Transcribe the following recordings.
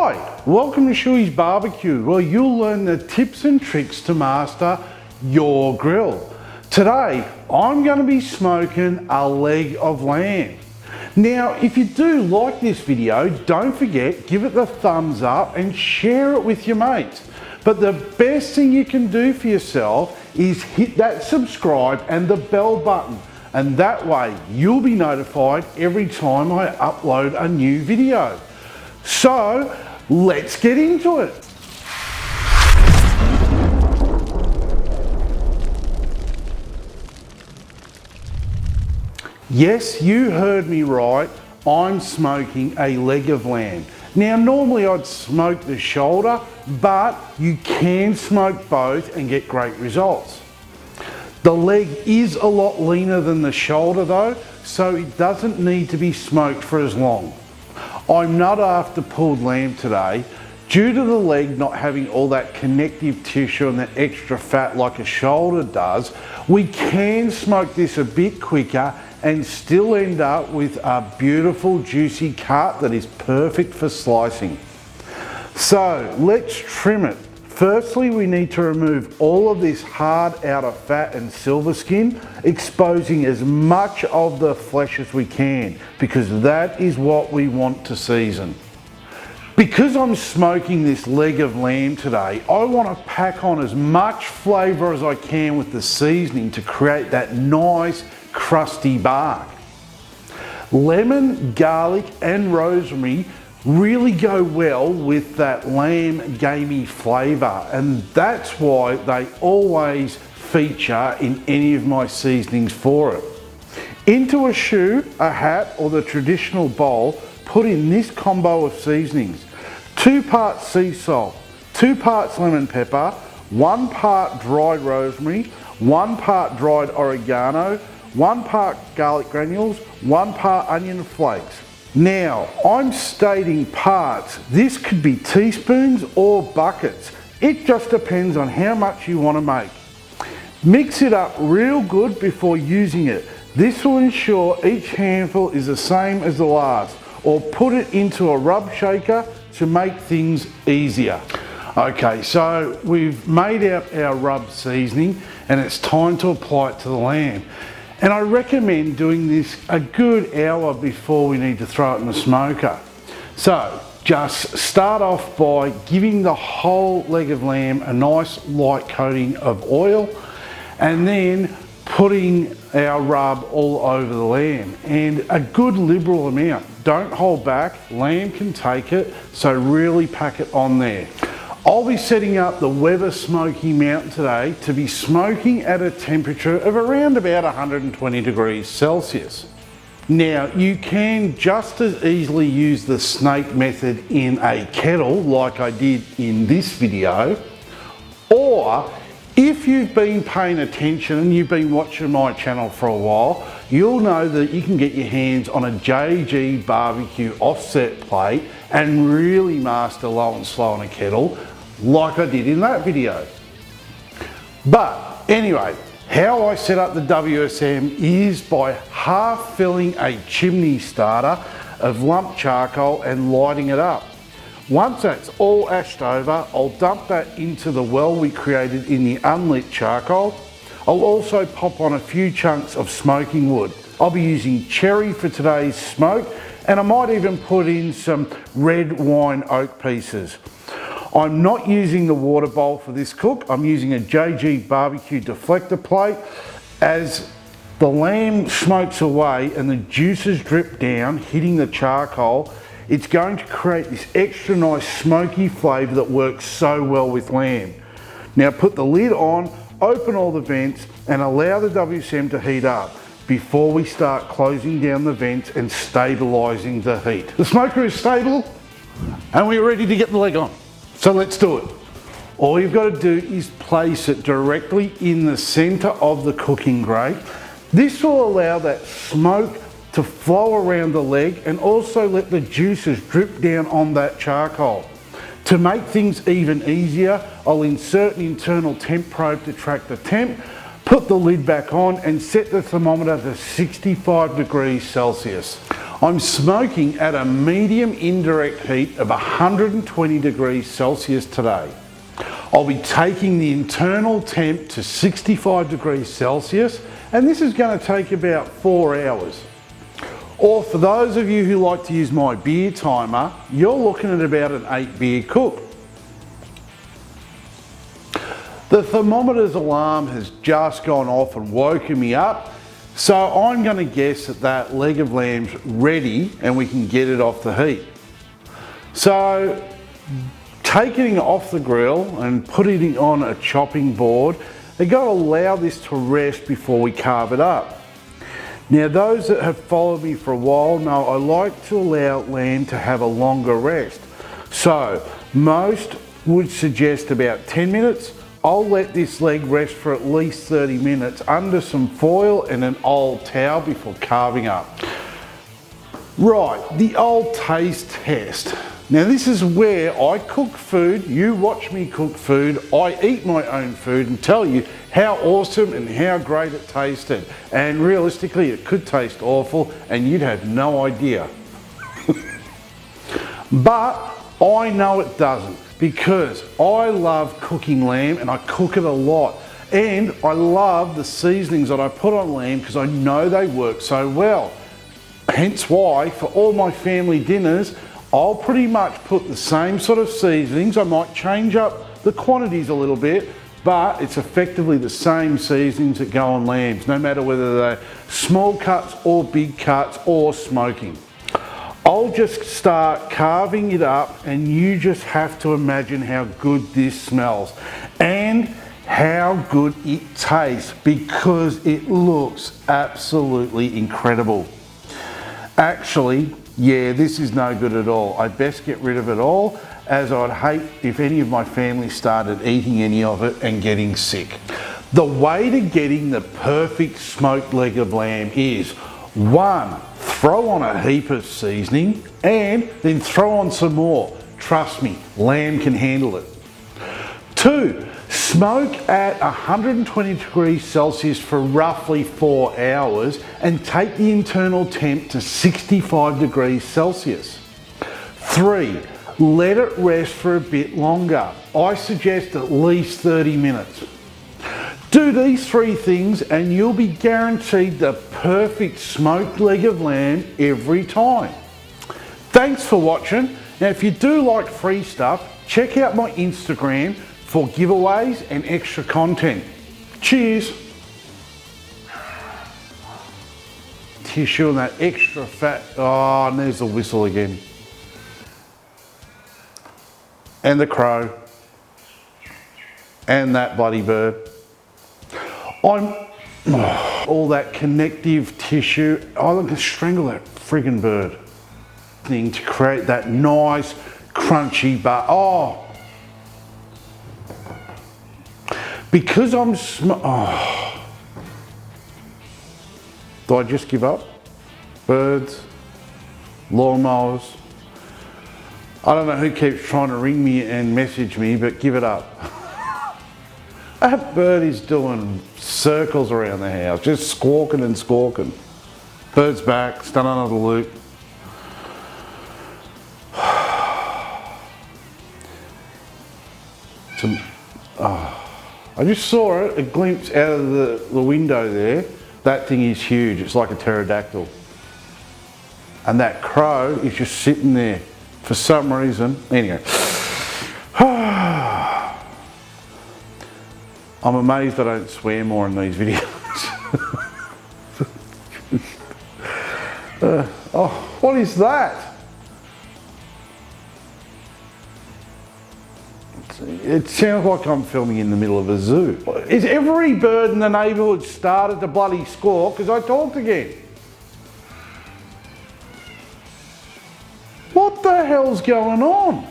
Hi, welcome to Schuey's Barbecue, where you'll learn the tips and tricks to master your grill. Today, I'm going to be smoking a leg of lamb. Now, if you do like this video, don't forget, give it the thumbs up and share it with your mates. But the best thing you can do for yourself is hit that subscribe and the bell button. And that way, you'll be notified every time I upload a new video. So, let's get into it. Yes, you heard me right. I'm smoking a leg of lamb. Now, normally I'd smoke the shoulder, but you can smoke both and get great results. The leg is a lot leaner than the shoulder though, so it doesn't need to be smoked for as long. I'm not after pulled lamb today. Due to the leg not having all that connective tissue and that extra fat like a shoulder does, we can smoke this a bit quicker and still end up with a beautiful juicy cut that is perfect for slicing. So let's trim it. Firstly, we need to remove all of this hard outer fat and silver skin, exposing as much of the flesh as we can, because that is what we want to season. Because I'm smoking this leg of lamb today, I want to pack on as much flavour as I can with the seasoning to create that nice crusty bark. Lemon, garlic and rosemary really go well with that lamb gamey flavour, and that's why they always feature in any of my seasonings for it. Into a shoe, a hat or the traditional bowl, put in this combo of seasonings: 2 parts sea salt, 2 parts lemon pepper, 1 part dried rosemary, 1 part dried oregano, 1 part garlic granules, 1 part onion flakes. Now, I'm stating parts. This could be teaspoons or buckets. It just depends on how much you want to make. Mix it up real good before using it. This will ensure each handful is the same as the last, or put it into a rub shaker to make things easier. Okay, so we've made out our rub seasoning and it's time to apply it to the lamb. And I recommend doing this a good hour before we need to throw it in the smoker. So just start off by giving the whole leg of lamb a nice light coating of oil, and then putting our rub all over the lamb, and a good liberal amount. Don't hold back, lamb can take it, so really pack it on there. I'll be setting up the Weber Smokey Mountain today to be smoking at a temperature of around about 120 degrees Celsius. Now, you can just as easily use the snake method in a kettle like I did in this video, or if you've been paying attention and you've been watching my channel for a while, you'll know that you can get your hands on a JG barbecue offset plate and really master low and slow in a kettle like I did in that video. But anyway, how I set up the WSM is by half filling a chimney starter of lump charcoal and lighting it up. Once that's all ashed over, I'll dump that into the well we created in the unlit charcoal. I'll also pop on a few chunks of smoking wood. I'll be using cherry for today's smoke, and I might even put in some red wine oak pieces. I'm not using the water bowl for this cook. I'm using a JG barbecue deflector plate. As the lamb smokes away and the juices drip down, hitting the charcoal, it's going to create this extra nice smoky flavour that works so well with lamb. Now put the lid on, open all the vents and allow the WSM to heat up before we start closing down the vents and stabilising the heat. The smoker is stable and we're ready to get the leg on. So let's do it. All you've got to do is place it directly in the centre of the cooking grate. This will allow that smoke to flow around the leg and also let the juices drip down on that charcoal. To make things even easier, I'll insert an internal temp probe to track the temp, put the lid back on and set the thermometer to 65 degrees Celsius. I'm smoking at a medium indirect heat of 120 degrees Celsius today. I'll be taking the internal temp to 65 degrees Celsius, and this is going to take about 4 hours. Or for those of you who like to use my beer timer, you're looking at about an 8 beer cook. The thermometer's alarm has just gone off and woken me up, so I'm going to guess that that leg of lamb's ready and we can get it off the heat. So taking it off the grill and putting it on a chopping board, they've got to allow this to rest before we carve it up. Now those that have followed me for a while know I like to allow lamb to have a longer rest. So most would suggest about 10 minutes. I'll let this leg rest for at least 30 minutes under some foil and an old towel before carving up. Right, the old taste test. Now this is where I cook food, you watch me cook food, I eat my own food and tell you how awesome and how great it tasted. And realistically it could taste awful and you'd have no idea. But I know it doesn't, because I love cooking lamb and I cook it a lot. And I love the seasonings that I put on lamb because I know they work so well. Hence why for all my family dinners, I'll pretty much put the same sort of seasonings. I might change up the quantities a little bit, but it's effectively the same seasonings that go on lambs, no matter whether they're small cuts or big cuts or smoking. I'll just start carving it up and you just have to imagine how good this smells and how good it tastes, because it looks absolutely incredible. Actually, yeah, this is no good at all. I'd best get rid of it all, as I'd hate if any of my family started eating any of it and getting sick. The way to getting the perfect smoked leg of lamb is 1. Throw on a heap of seasoning and then throw on some more. Trust me, lamb can handle it. 2. Smoke at 120 degrees Celsius for roughly 4 hours and take the internal temp to 65 degrees Celsius. 3. Let it rest for a bit longer. I suggest at least 30 minutes. Do these 3 things and you'll be guaranteed the perfect smoked leg of lamb every time. Thanks for watching. Now if you do like free stuff, check out my Instagram for giveaways and extra content. Cheers. Tissue and that extra fat. Oh, and there's the whistle again. And the crow. And that bloody bird. All that connective tissue. I'm going to strangle that friggin' bird thing to create that nice crunchy but because I'm do I just give up? Birds, lawnmowers. I don't know who keeps trying to ring me and message me, but give it up. That bird is doing circles around the house, just squawking and squawking. Bird's back, it's done another loop. I just saw it, a glimpse out of the window there. That thing is huge, it's like a pterodactyl. And that crow is just sitting there for some reason. Anyway. I'm amazed I don't swear more in these videos. Oh, what is that? It sounds like I'm filming in the middle of a zoo. Is every bird in the neighbourhood started to bloody squawk because I talked again? What the hell's going on?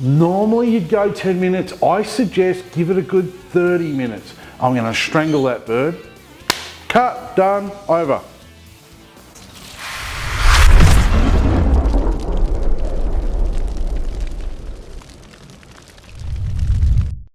Normally you'd go 10 minutes. I suggest give it a good 30 minutes. I'm going to strangle that bird. Cut, done, over.